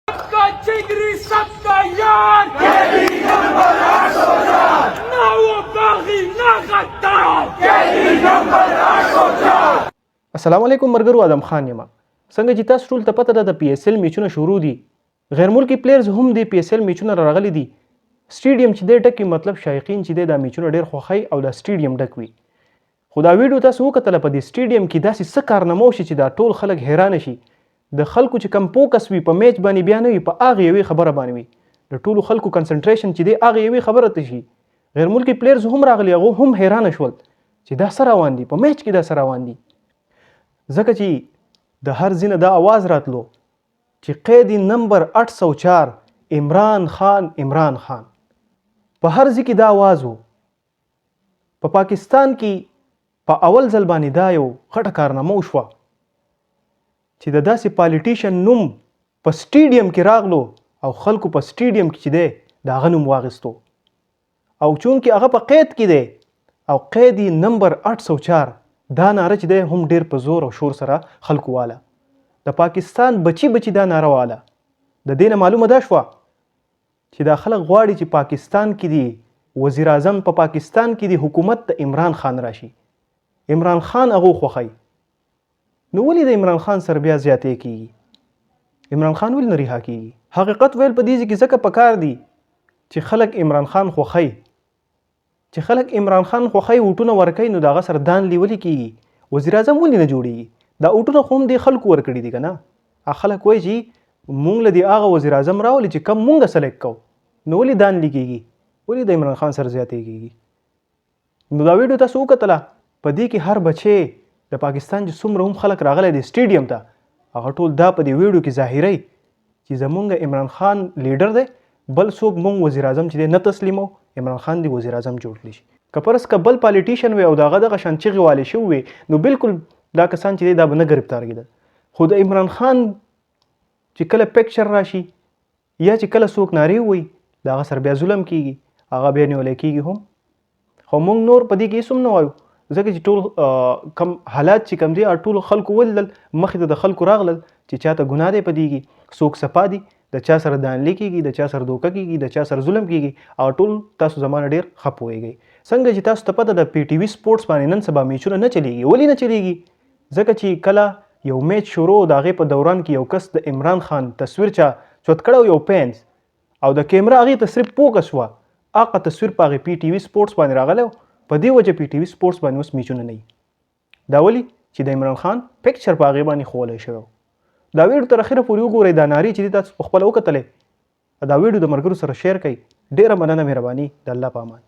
सबका जिगरी सबका यार केडी नंबर 804 ना वो बागी ना गद्दार केडी नंबर 804 السلام علیکم مرګرو ادم خان یم څنګه چې تاسو ټول ته پته ده د پی ایس ایل میچونه شروع دي غیر ملکی پلیئرز هم د پی ایس ایل میچونه راغلي دي سټیډیم چې دی ډک مطلب شایقین چې دی دا میچونه ډیر خوښي او دا سټیډیم ډک وي خو دا ویډیو تاسو وکتله په دې سټیډیم کې داسې څه کارنامه وشي چې دا ټول خلک حیران شي د خلکو چې کم فوکس وي په میچ باندې بیا نه وي په هغه یوې خبره باندې وي د ټولو خلکو کنسنټریشن چې دی هغه یوې خبره ته شي غیر ملکی پلیئرز هم راغلي هغه هم حیران شول چې دا څه روان دي په میچ کې دا څه روان دي ځکه چې د هر ځینه دا आवाज راتلو چې قیدی نمبر 804 عمران خان په هر ځای کې دا आवाज وو په پاکستان کې په اول ځل باندې دا یو غټه کارنامه وشوه چې د داسې پالیټیشن نوم په سټیډیم کې راغلو او خلکو په سټیډیم کې چې دی د هغه نوم واخیستو او چونکې هغه په قید کې دی او قیدی نمبر 804 دا ناره چې دی هم ډیر په زور او شور سره خلکو واله د پاکستان بچي دا ناره واله د دې نه معلومه دا شوه چې دا خلک غواړي چې پاکستان کې دی وزیر اعظم په پاکستان کې دی حکومت د عمران خان راشي عمران خان هغه خوښوي نو ولې د عمران خان سره بیا زیاتې کیږي عمران خان ولې نه رها کیږي حقیقت ویل په دې کې ځکه پکار دی چې خلک عمران خان خوښوي چې خلک عمران خان خوښوي وټونه ورکوي نو دغه سره دان لیولې کیږي وزیر اعظم ولې نه جوړیږي دا وټونه خو هم د خلکو ورکړي دي که نه خلک وایي چې مونږ له دې هغه وزیر اعظم راولي چې کم مونږ سلیکټ کوو نو ولې دان لیکيږي ولې د عمران خان سره زیاتې کیږي نو دا ویډیو تاسو وکتله په دې کې هر بچی د پاکستان چې څومره هم خلک راغلی دی سټیډیم ته هغه ټول دا په دې ویډیو کې ظاهروي چې زمونږ عمران خان لیډر دی بل څوک مونږ وزیر اعظم چې دی نه تسلیمو عمران خان دی وزیر اعظم جوړ کړي شي که فرض که بل پالیټیشن وي او د هغه دغه شان چغې والې شوي وي نو بالکل دا کسان چې دی دا به نه ګرفتار کېدل خو د عمران خان چې کله پکچر راشي یا چې کله څوک نارې ووایي د هغه سره بیا ظلم کېږي هغه بیا نیولی کېږي هم خو مونږ نور په دې کې هېڅ هم نه وایو ځکه چې ټول کم حالات چې کم دي ټولو خلکو ولیدل مخې ته د خلکو راغلل چې چاته ګناه دی په دې کې څوک صفا دي د چا سره دانلې کېږي د چا سره دوکه کېږي د چا سره ظلم کېږي او ټول تاسو زمانه ډېر ښه پوهېږئ څنګه چې تاسو ته پته د پی ټي وي سپورټس باندې نن سبا میچونه نه چلیږي ولې نه چلیږي ځکه چې کله یو میچ شروع د هغې په دوران کې یو کس د عمران خان تصویر چا چوت کړی یو پینس او د کیمرا هغې ته صرف فوکس وه هغه تصویر په هغې پی ټي وي سپورټس باندې راغلی په دې وجه پی ټي وي سپورټس باندې اوس میچونه نه وي دا ولې چې د عمران خان پکچر په هغې باندې ښوولی شوی دا ویډیو تر اخره پورې وګورئ دا نارې چې دي تاسو پخپله وکتلې دا ویډیو د ملګرو سره شیر کړئ ډېره مننه مهرباني د الله په امان